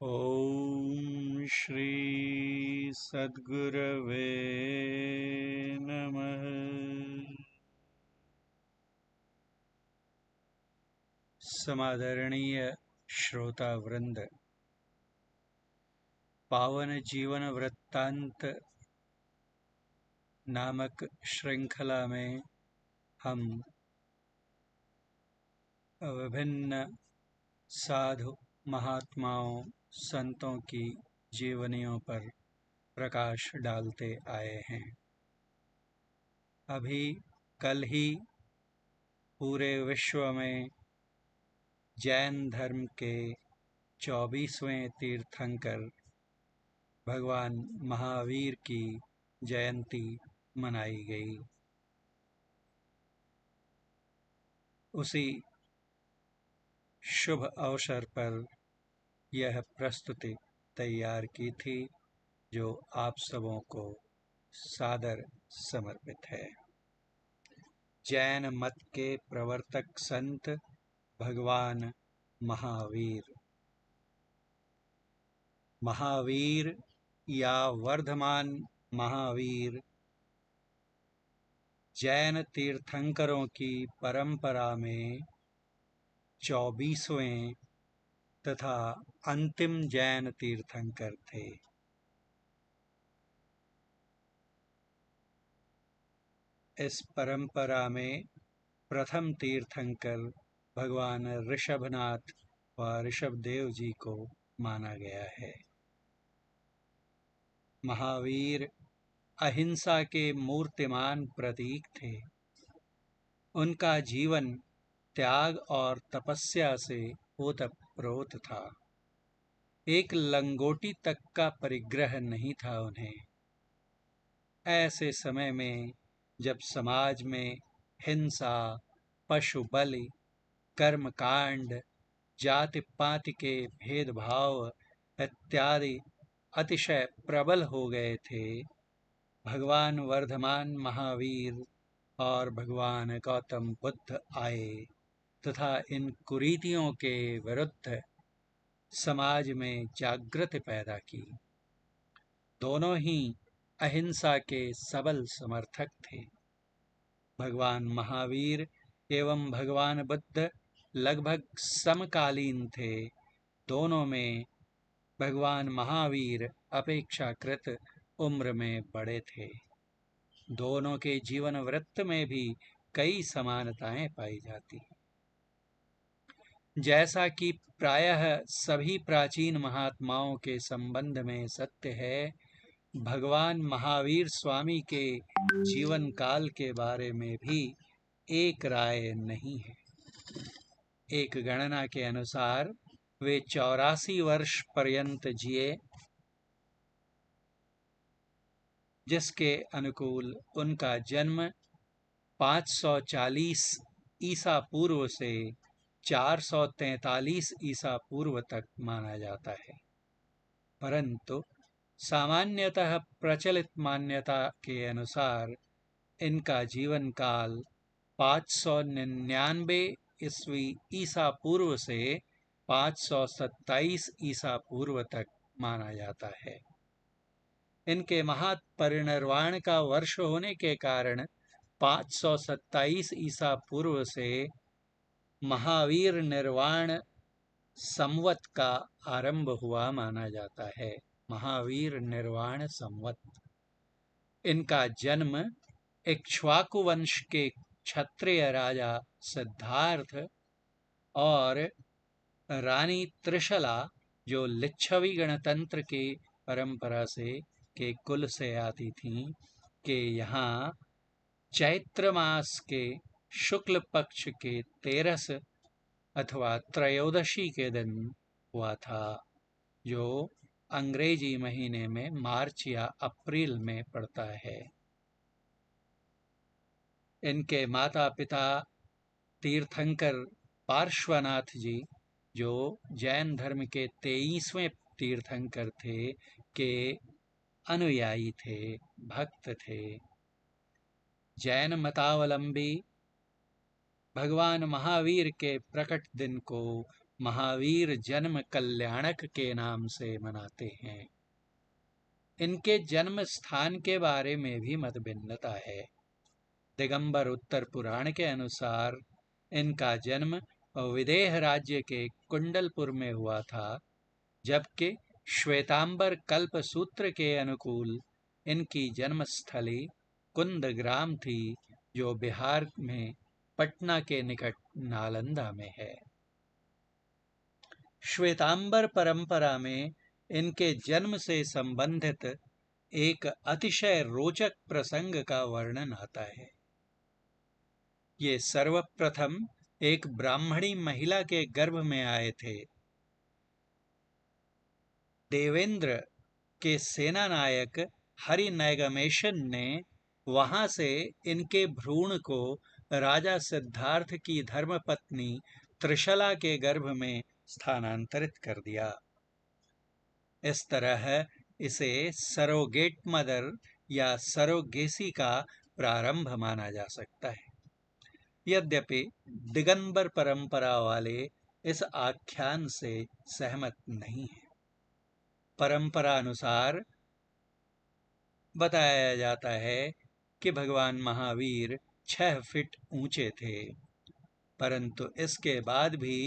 ओम श्री सद्गुरवे नमः। समादरणीय श्रोता वृंद, पावन जीवन वृत्तांत नामक श्रृंखला में हम विभिन्न साधु महात्माओं संतों की जीवनियों पर प्रकाश डालते आए हैं। अभी कल ही पूरे विश्व में जैन धर्म के 24वें तीर्थंकर भगवान महावीर की जयंती मनाई गई। उसी शुभ अवसर पर यह प्रस्तुति तैयार की थी, जो आप सबों को सादर समर्पित है। जैन मत के प्रवर्तक संत भगवान महावीर। महावीर या वर्धमान महावीर जैन तीर्थंकरों की परंपरा में 24वें तथा अंतिम जैन तीर्थंकर थे। इस परंपरा में प्रथम तीर्थंकर भगवान ऋषभनाथ व ऋषभदेव जी को माना गया है। महावीर अहिंसा के मूर्तिमान प्रतीक थे। उनका जीवन त्याग और तपस्या से ओतप्रोत था। एक लंगोटी तक का परिग्रह नहीं था उन्हें। ऐसे समय में जब समाज में हिंसा, पशु बलि, कर्मकांड, जाति पाति के भेदभाव इत्यादि अतिशय प्रबल हो गए थे, भगवान वर्धमान महावीर और भगवान गौतम बुद्ध आए तथा इन कुरीतियों के विरुद्ध समाज में जागृति पैदा की। दोनों ही अहिंसा के सबल समर्थक थे। भगवान महावीर एवं भगवान बुद्ध लगभग समकालीन थे। दोनों में भगवान महावीर अपेक्षाकृत उम्र में बड़े थे। दोनों के जीवन वृत्त में भी कई समानताएं पाई जाती हैं। जैसा कि प्रायः सभी प्राचीन महात्माओं के संबंध में सत्य है, भगवान महावीर स्वामी के जीवन काल के बारे में भी एक राय नहीं है। एक गणना के अनुसार वे 84 वर्ष पर्यंत जिए, जिसके अनुकूल उनका जन्म 540 ईसा पूर्व से 443 ईसा पूर्व तक माना जाता है। परंतु सामान्यतः प्रचलित मान्यता के अनुसार इनका जीवन काल 599 ईस्वी ईसा पूर्व से 527 ईसा पूर्व तक माना जाता है। इनके महापरिनिर्वाण का वर्ष होने के कारण 527 ईसा पूर्व से महावीर निर्वाण संवत का आरंभ हुआ माना जाता है। महावीर निर्वाण संवत। इनका जन्म इक्ष्वाकु वंश के क्षत्रिय राजा सिद्धार्थ और रानी त्रिशला, जो लिच्छवी गणतंत्र की परंपरा से के कुल से आती थीं, के यहाँ चैत्र मास के शुक्ल पक्ष के 13 अथवा त्रयोदशी के दिन हुआ था, जो अंग्रेजी महीने में मार्च या अप्रैल में पड़ता है। इनके माता पिता तीर्थंकर पार्श्वनाथ जी, जो जैन धर्म के 23वें तीर्थंकर थे, के अनुयायी थे, भक्त थे। जैन मतावलंबी भगवान महावीर के प्रकट दिन को महावीर जन्म कल्याणक के नाम से मनाते हैं। इनके जन्म स्थान के बारे में भी मतभिन्नता है। दिगंबर उत्तर पुराण के अनुसार इनका जन्म विदेह राज्य के कुंडलपुर में हुआ था, जबकि श्वेतांबर कल्प सूत्र के अनुकूल इनकी जन्मस्थली कुंदग्राम थी, जो बिहार में पटना के निकट नालंदा में है। श्वेतांबर परंपरा में इनके जन्म से संबंधित एक अतिशय रोचक प्रसंग का वर्णन आता है। ये सर्वप्रथम एक ब्राह्मणी महिला के गर्भ में आए थे। देवेंद्र के सेनानायक हरिनैगमेशन ने वहां से इनके भ्रूण को राजा सिद्धार्थ की धर्मपत्नी त्रिशला के गर्भ में स्थानांतरित कर दिया। इस तरह इसे सरोगेट मदर या सरोगेसी का प्रारंभ माना जा सकता है। यद्यपि दिगंबर परंपरा वाले इस आख्यान से सहमत नहीं हैं। परंपरा अनुसार बताया जाता है कि भगवान महावीर 6 फीट ऊंचे थे, परंतु इसके बाद भी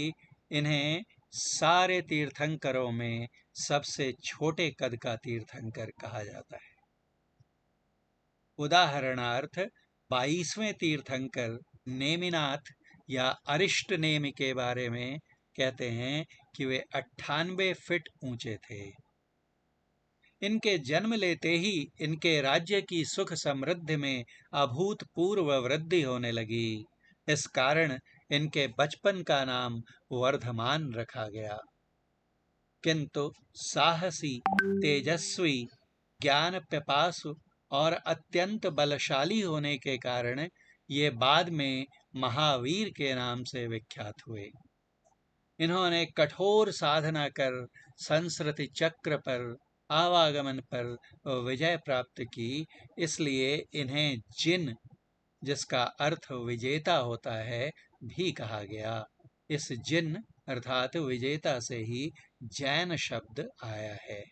इन्हें सारे तीर्थंकरों में सबसे छोटे कद का तीर्थंकर कहा जाता है। उदाहरणार्थ 22वें तीर्थंकर नेमिनाथ या अरिष्ट नेमि के बारे में कहते हैं कि वे 98 फीट ऊंचे थे। इनके जन्म लेते ही इनके राज्य की सुख समृद्धि में अभूतपूर्व वृद्धि होने लगी। इस कारण इनके बचपन का नाम वर्धमान रखा गया। किंतु साहसी, तेजस्वी, ज्ञान पिपासु और अत्यंत बलशाली होने के कारण ये बाद में महावीर के नाम से विख्यात हुए। इन्होंने कठोर साधना कर संस्कृति चक्र पर आवागमन पर विजय प्राप्त की, इसलिए इन्हें जिन, जिसका अर्थ विजेता होता है, भी कहा गया। इस जिन अर्थात विजेता से ही जैन शब्द आया है।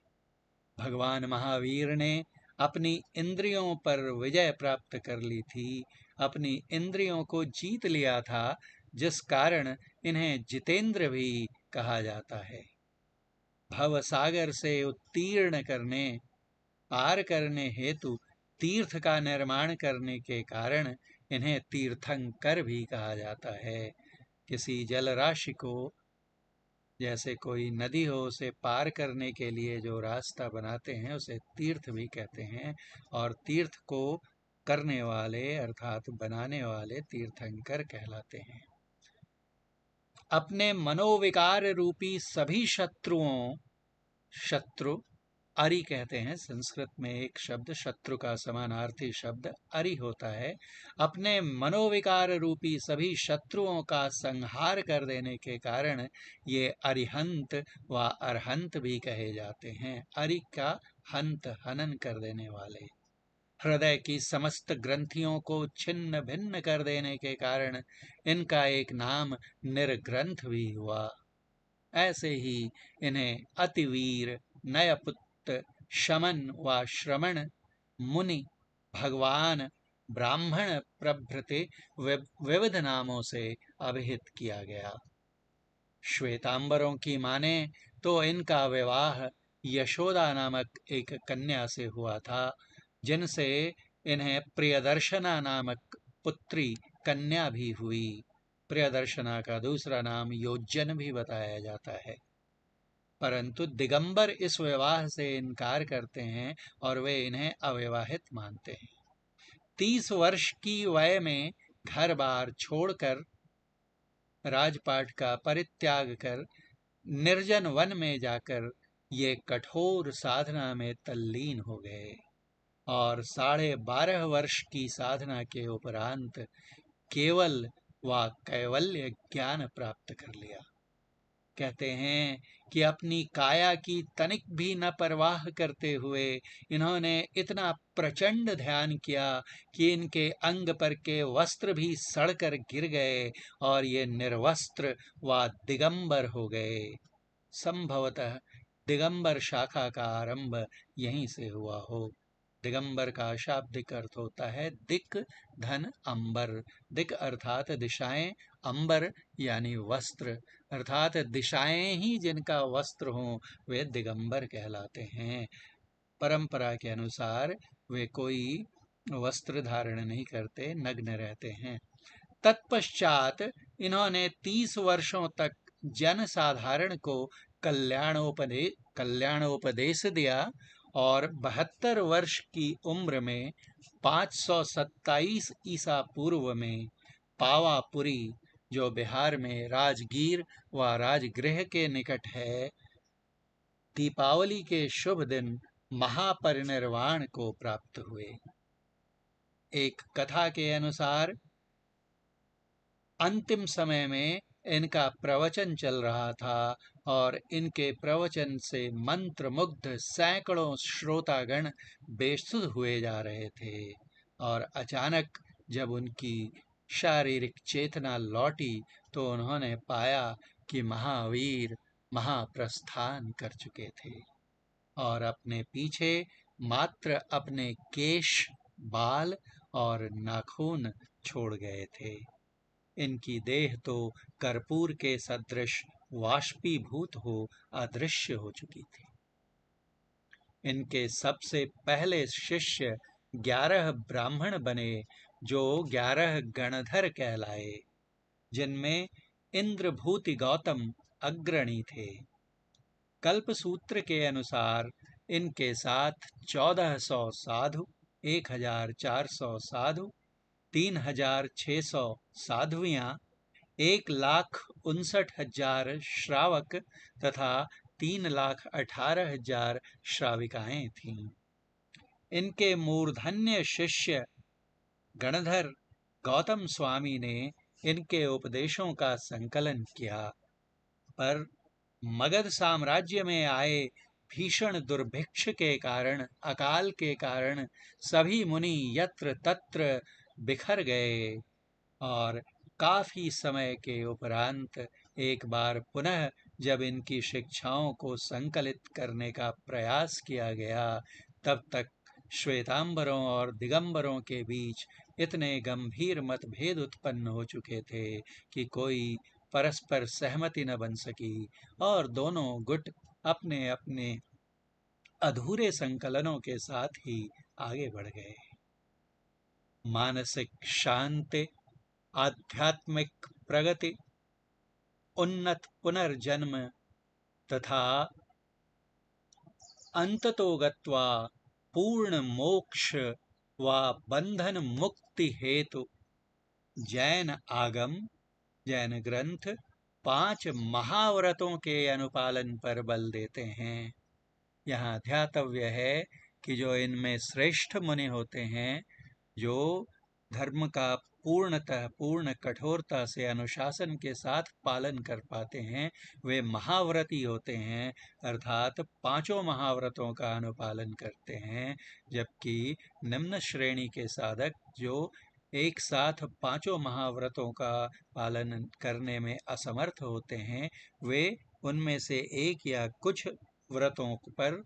भगवान महावीर ने अपनी इंद्रियों पर विजय प्राप्त कर ली थी, अपनी इंद्रियों को जीत लिया था, जिस कारण इन्हें जितेंद्र भी कहा जाता है। भव सागर से उत्तीर्ण करने, पार करने हेतु तीर्थ का निर्माण करने के कारण इन्हें तीर्थंकर भी कहा जाता है। किसी जल राशि को, जैसे कोई नदी हो, उसे पार करने के लिए जो रास्ता बनाते हैं उसे तीर्थ भी कहते हैं, और तीर्थ को करने वाले अर्थात बनाने वाले तीर्थंकर कहलाते हैं। अपने मनोविकार रूपी सभी शत्रुओं, शत्रु अरि कहते हैं, संस्कृत में एक शब्द शत्रु का समानार्थी शब्द अरि होता है। अपने मनोविकार रूपी सभी शत्रुओं का संहार कर देने के कारण ये अरिहंत व अरहंत भी कहे जाते हैं। अरि का हंत, हनन कर देने वाले। हृदय की समस्त ग्रंथियों को छिन्न भिन्न कर देने के कारण इनका एक नाम निर्ग्रंथ भी हुआ। ऐसे ही इन्हें अतिवीर, नयपुत्र, शमन व श्रमण, मुनि, भगवान, ब्राह्मण प्रभृति विविध नामों से अभिहित किया गया। श्वेतांबरों की माने तो इनका विवाह यशोदा नामक एक कन्या से हुआ था, जिनसे इन्हें प्रियदर्शना नामक पुत्री कन्या भी हुई। प्रियदर्शना का दूसरा नाम योजन भी बताया जाता है, परंतु दिगंबर इस विवाह से इनकार करते हैं और वे इन्हें अविवाहित मानते हैं। 30 वर्ष की वय में घर बार छोड़कर, राजपाट का परित्याग कर, निर्जन वन में जाकर ये कठोर साधना में तल्लीन हो गए और 12.5 वर्ष की साधना के उपरांत केवल व कैवल्य ज्ञान प्राप्त कर लिया। कहते हैं कि अपनी काया की तनिक भी न परवाह करते हुए इन्होंने इतना प्रचंड ध्यान किया कि इनके अंग पर के वस्त्र भी सड़कर गिर गए और ये निर्वस्त्र व दिगंबर हो गए। संभवतः दिगंबर शाखा का आरंभ यहीं से हुआ हो। दिगंबर का शाब्दिक अर्थ होता है दिक धन अंबर। दिक अर्थात दिशाएं, अंबर यानी वस्त्र, अर्थात दिशाएं ही जिनका वस्त्र हो वे दिगंबर कहलाते हैं। परंपरा के अनुसार वे कोई वस्त्र धारण नहीं करते, नग्न रहते हैं। तत्पश्चात इन्होंने 30 वर्षों तक जन साधारण को कल्याणोपदेश दिया और 72 वर्ष की उम्र में 527 ईसा पूर्व में पावापुरी, जो बिहार में राजगीर व राजगृह के निकट है, दीपावली के शुभ दिन महापरिनिर्वाण को प्राप्त हुए। एक कथा के अनुसार अंतिम समय में इनका प्रवचन चल रहा था और इनके प्रवचन से मंत्रमुग्ध सैकड़ों श्रोतागण बेसुध हुए जा रहे थे और अचानक जब उनकी शारीरिक चेतना लौटी तो उन्होंने पाया कि महावीर महाप्रस्थान कर चुके थे और अपने पीछे मात्र अपने केश, बाल और नाखून छोड़ गए थे। इनकी देह तो कर्पूर के सदृश वाष्पीभूत हो अदृश्य हो चुकी थी। इनके सबसे पहले शिष्य 11 ब्राह्मण बने जो 11 गणधर कहलाए, जिनमें इंद्रभूति गौतम अग्रणी थे। कल्पसूत्र के अनुसार इनके साथ 1400 साधु, 1400 साधु, 3600 साध्वियाँ, 1,59,000 श्रावक तथा 3,18,000 श्राविकाएं थीं। इनके मूर्धन्य शिष्य गणधर गौतम स्वामी ने इनके उपदेशों का संकलन किया, पर मगध साम्राज्य में आए भीषण दुर्भिक्ष के कारण, अकाल के कारण सभी मुनि यत्र तत्र बिखर गए और काफी समय के उपरांत एक बार पुनः जब इनकी शिक्षाओं को संकलित करने का प्रयास किया गया, तब तक श्वेतांबरों और दिगंबरों के बीच इतने गंभीर मतभेद उत्पन्न हो चुके थे कि कोई परस्पर सहमति न बन सकी और दोनों गुट अपने अपने अधूरे संकलनों के साथ ही आगे बढ़ गए। मानसिक शांति, आध्यात्मिक प्रगति, उन्नत पुनर्जन्म तथा अंततो गत्वा पूर्ण मोक्ष व बंधन मुक्ति हेतु जैन आगम, जैन ग्रंथ 5 महाव्रतों के अनुपालन पर बल देते हैं। यहाँ ध्यातव्य है कि जो इनमें श्रेष्ठ मुनि होते हैं, जो धर्म का पूर्ण कठोरता से अनुशासन के साथ पालन कर पाते हैं, वे महाव्रती होते हैं, अर्थात 5 महाव्रतों का अनुपालन करते हैं। जबकि निम्न श्रेणी के साधक जो एक साथ 5 महाव्रतों का पालन करने में असमर्थ होते हैं, वे उनमें से एक या कुछ व्रतों पर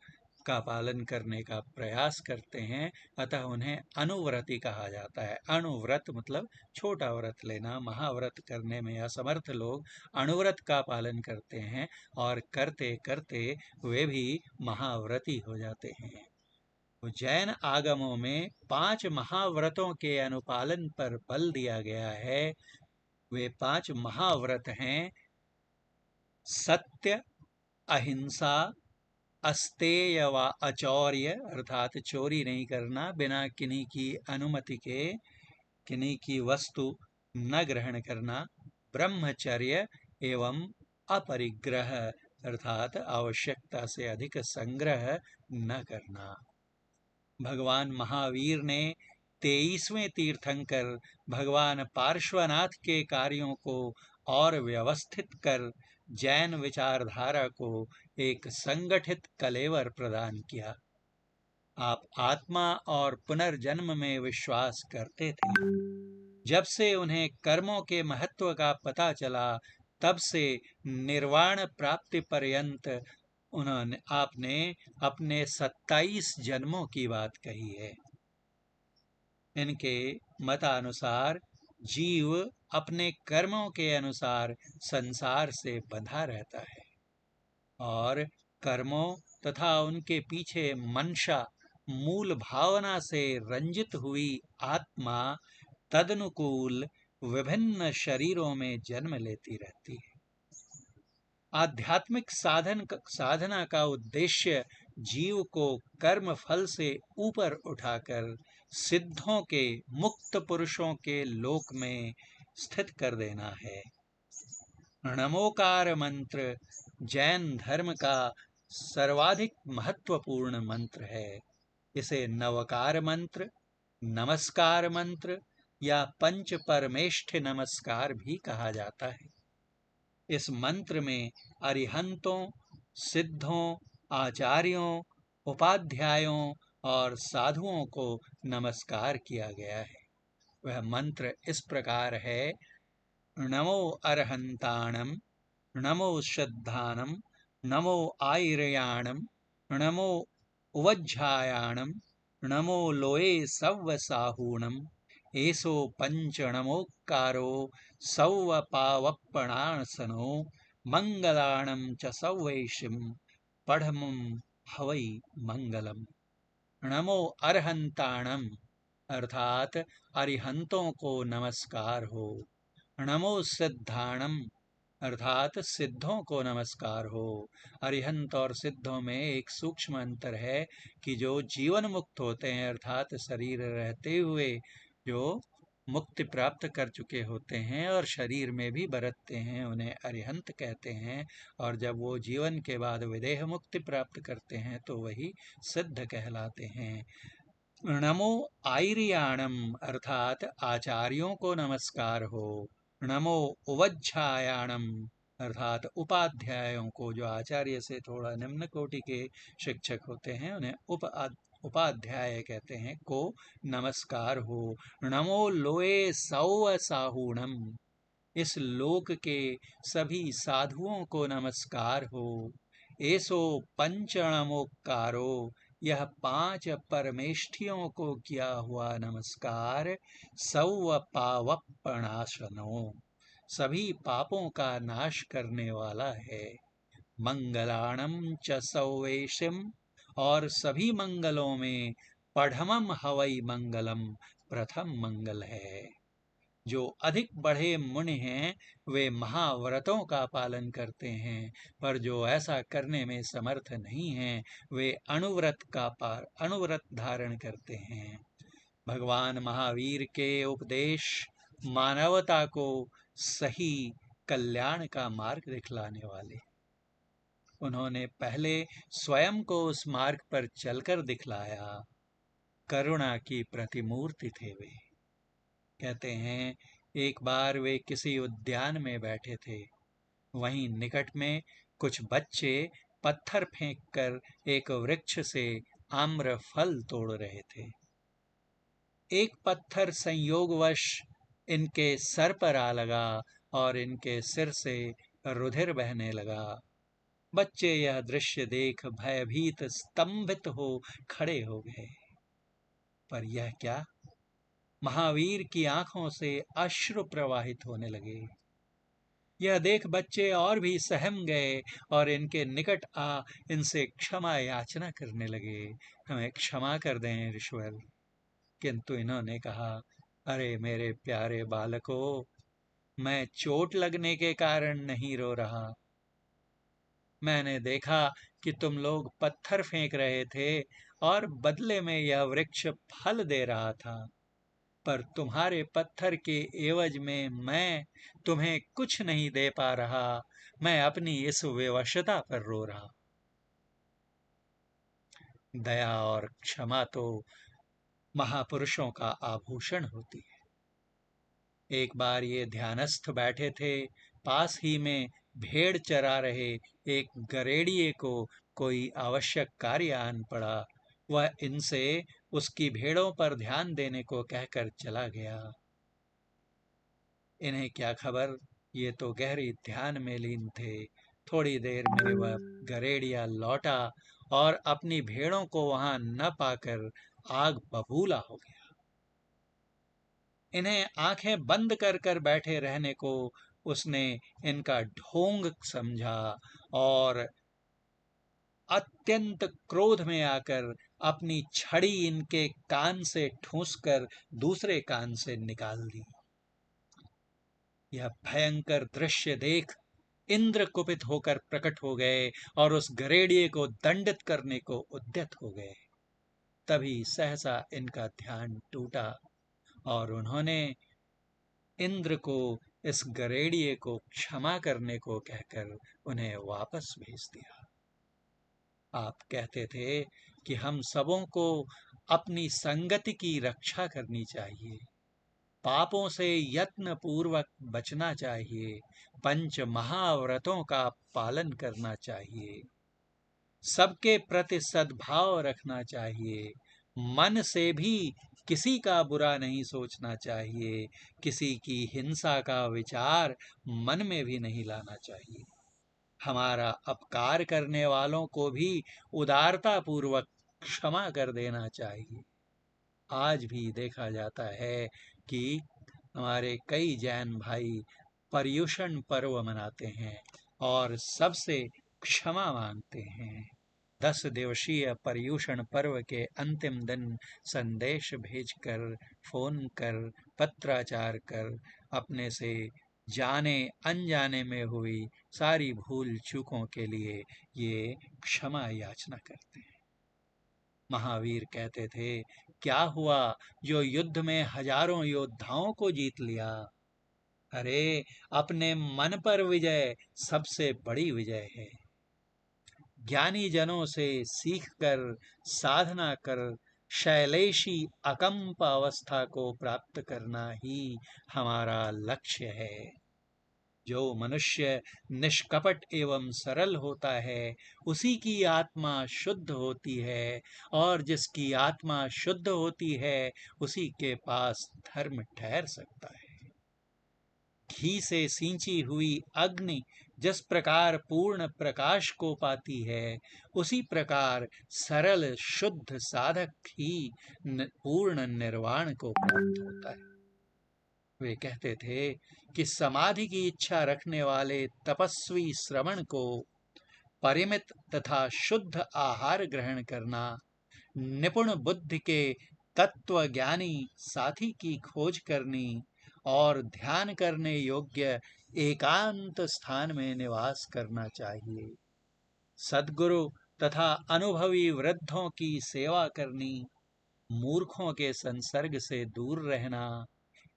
का पालन करने का प्रयास करते हैं, अतः उन्हें अनुव्रती कहा जाता है। अनुव्रत मतलब छोटा व्रत लेना। महाव्रत करने में असमर्थ लोग अनुव्रत का पालन करते हैं और करते करते वे भी महाव्रती हो जाते हैं। जैन आगमों में 5 महाव्रतों के अनुपालन पर बल दिया गया है। वे 5 महाव्रत हैं: सत्य, अहिंसा, अस्तेय व अचौर्य अर्थात चोरी नहीं करना, बिना किन्हीं की अनुमति के किन्हीं की वस्तु न ग्रहण करना, ब्रह्मचर्य एवं अपरिग्रह अर्थात आवश्यकता से अधिक संग्रह न करना। भगवान महावीर ने 23वें तीर्थंकर भगवान पार्श्वनाथ के कार्यों को और व्यवस्थित कर जैन विचारधारा को एक संगठित कलेवर प्रदान किया। आप आत्मा और पुनर्जन्म में विश्वास करते थे। जब से उन्हें कर्मों के महत्व का पता चला, तब से निर्वाण प्राप्ति पर्यंत आपने अपने 27 जन्मों की बात कही है। इनके मतानुसार जीव अपने कर्मों के अनुसार संसार से बंधा रहता है और कर्मों तथा उनके पीछे मंशा मूल भावना से रंजित हुई आत्मा तदनुकूल विभिन्न शरीरों में जन्म लेती रहती है। आध्यात्मिक साधना का उद्देश्य जीव को कर्म फल से ऊपर उठाकर सिद्धों के मुक्त पुरुषों के लोक में स्थित कर देना है। नमोकार मंत्र जैन धर्म का सर्वाधिक महत्वपूर्ण मंत्र है। इसे नवकार मंत्र, नमस्कार मंत्र या पंच परमेष्ठ नमस्कार भी कहा जाता है। इस मंत्र में अरिहंतों, सिद्धों, आचार्यों, उपाध्यायों और साधुओं को नमस्कार किया गया है। वह मंत्र इस प्रकार है: नमो अरहंताणम, नमो श्रद्धानम, नमो आयर्याणम, नमो उवज्झायाणम, नमो लोये सव्वसाहूणम, एसो पंचणमोक्कारो सव्वपावप्पणासनो मंगलाणम च सव्वैशिम पढ़मं हवै मंगलम। नमो अरहंताणम अर्थात अरिहंतों को नमस्कार हो। नमो सिद्धाणम अर्थात सिद्धों को नमस्कार हो। अरिहंत और सिद्धों में एक सूक्ष्म अंतर है कि जो जीवन मुक्त होते हैं अर्थात शरीर रहते हुए जो मुक्ति प्राप्त कर चुके होते हैं और शरीर में भी बरतते हैं, उन्हें अरिहंत कहते हैं। और जब वो जीवन के बाद विदेह मुक्ति प्राप्त करते हैं तो वही सिद्ध कहलाते हैं। नमो आयर्याणम अर्थात आचार्यों को नमस्कार हो। नमो उवज्झायाणम अर्थात उपाध्यायों को, जो आचार्य से थोड़ा निम्न कोटि के शिक्षक होते हैं उन्हें उपाध्याय कहते हैं, को नमस्कार हो। नमो लोये सौव साहूणम इस लोक के सभी साधुओं को नमस्कार हो। एसो पंचणमोक्कारो यह 5 परमेष्ठियों को किया हुआ नमस्कार। सौव पावप्पणाशनो सभी पापों का नाश करने वाला है। मंगलाणम च सौवेशिम और सभी मंगलों में पढ़मम हवई मंगलम प्रथम मंगल है। जो अधिक बढ़े मुनि हैं वे महाव्रतों का पालन करते हैं, पर जो ऐसा करने में समर्थ नहीं हैं वे अनुव्रत धारण करते हैं। भगवान महावीर के उपदेश मानवता को सही कल्याण का मार्ग दिखलाने वाले। उन्होंने पहले स्वयं को उस मार्ग पर चलकर दिखलाया। करुणा की प्रतिमूर्ति थे वे। कहते हैं, एक बार वे किसी उद्यान में बैठे थे। वहीं निकट में कुछ बच्चे पत्थर फेंककर एक वृक्ष से आम्र फल तोड़ रहे थे। एक पत्थर संयोगवश इनके सर पर आ लगा और इनके सिर से रुधिर बहने लगा। बच्चे यह दृश्य देख भयभीत स्तंभित हो खड़े हो गए। पर यह क्या? महावीर की आंखों से अश्रु प्रवाहित होने लगे। यह देख बच्चे और भी सहम गए और इनके निकट आ इनसे क्षमा याचना करने लगे। हमें क्षमा कर दें ईश्वर। किंतु इन्होंने कहा, अरे मेरे प्यारे बालकों, मैं चोट लगने के कारण नहीं रो रहा। मैंने देखा कि तुम लोग पत्थर फेंक रहे थे और बदले में यह वृक्ष फल दे रहा था, पर तुम्हारे पत्थर के एवज में मैं तुम्हें कुछ नहीं दे पा रहा। मैं अपनी इस विवशता पर रो रहा। दया और क्षमा तो महापुरुषों का आभूषण होती है। एक बार ये ध्यानस्थ बैठे थे। पास ही में भेड़ चरा रहे एक गरेड़िए को कोई आवश्यक कार्य आन पड़ा, वह इनसे उसकी भेड़ों पर ध्यान देने को कहकर चला गया। इन्हें क्या खबर, ये तो गहरी ध्यान में लीन थे। थोड़ी देर में वह गरेड़िया लौटा और अपनी भेड़ों को वहां न पाकर आग बबूला हो गया। इन्हें आंखें बंद कर कर बैठे रहने को उसने इनका ढोंग समझा और अत्यंत क्रोध में आकर अपनी छड़ी इनके कान से ठूंसकर दूसरे कान से निकाल दी। यह भयंकर दृश्य देख इंद्र कुपित होकर प्रकट हो गए और उस गरेड़िए को दंडित करने को उद्यत हो गए। तभी सहसा इनका ध्यान टूटा और उन्होंने इंद्र को इस गरेड़िए को क्षमा करने को कहकर उन्हें वापस भेज दिया। आप कहते थे कि हम सबों को अपनी संगति की रक्षा करनी चाहिए, पापों से यत्न पूर्वक बचना चाहिए, पंच महाव्रतों का पालन करना चाहिए, सबके प्रति सद्भाव रखना चाहिए, मन से भी किसी का बुरा नहीं सोचना चाहिए, किसी की हिंसा का विचार मन में भी नहीं लाना चाहिए, हमारा अपकार करने वालों को भी उदारता पूर्वक क्षमा कर देना चाहिए। आज भी देखा जाता है कि हमारे कई जैन भाई पर्युषण पर्व मनाते हैं और सबसे क्षमा मांगते हैं। 10 दिवसीय पर्युषण पर्व के अंतिम दिन संदेश भेजकर, फोन कर, पत्राचार कर अपने से जाने अनजाने में हुई सारी भूल चूकों के लिए ये क्षमा याचना करते हैं। महावीर कहते थे, क्या हुआ जो युद्ध में हजारों योद्धाओं को जीत लिया? अरे, अपने मन पर विजय सबसे बड़ी विजय है। ज्ञानी जनों से सीख कर, साधना कर शैलेशी अकंप अवस्था को प्राप्त करना ही हमारा लक्ष्य है। जो मनुष्य निष्कपट एवं सरल होता है, उसी की आत्मा शुद्ध होती है, और जिसकी आत्मा शुद्ध होती है, उसी के पास धर्म ठहर सकता है। घी से सींची हुई अग्नि जिस प्रकार पूर्ण प्रकाश को पाती है, उसी प्रकार सरल शुद्ध साधक ही पूर्ण निर्वाण को प्राप्त होता है। वे कहते थे कि समाधि की इच्छा रखने वाले तपस्वी श्रवण को परिमित तथा शुद्ध आहार ग्रहण करना, निपुण बुद्धि के तत्व ज्ञानी साथी की खोज करनी और ध्यान करने योग्य एकांत स्थान में निवास करना चाहिए। सद्गुरु तथा अनुभवी वृद्धों की सेवा करनी, मूर्खों के संसर्ग से दूर रहना,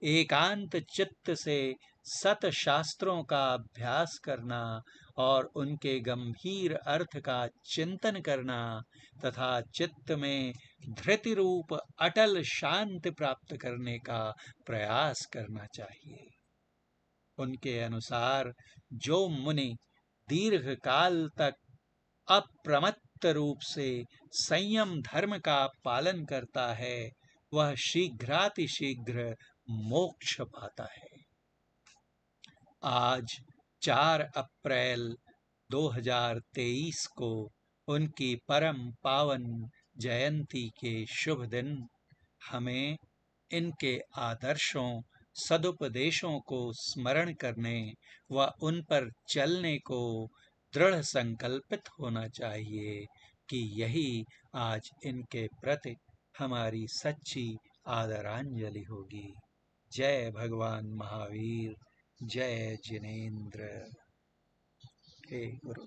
एकांत चित्त से सत शास्त्रों का अभ्यास करना और उनके गंभीर अर्थ का चिंतन करना तथा चित्त में धृति रूप अटल शांति प्राप्त करने का प्रयास करना चाहिए। उनके अनुसार जो मुनि दीर्घ काल तक अप्रमत्त रूप से संयम धर्म का पालन करता है, वह शीघ्रातिशीघ्र मोक्ष पाता है। आज 4 अप्रैल 2023 को उनकी परम पावन जयंती के शुभ दिन हमें इनके आदर्शों, सदुपदेशों को स्मरण करने व उन पर चलने को दृढ़ संकल्पित होना चाहिए कि यही आज इनके प्रति हमारी सच्ची आदरांजलि होगी। जय भगवान महावीर, जय जिनेंद्र। हे गुरु।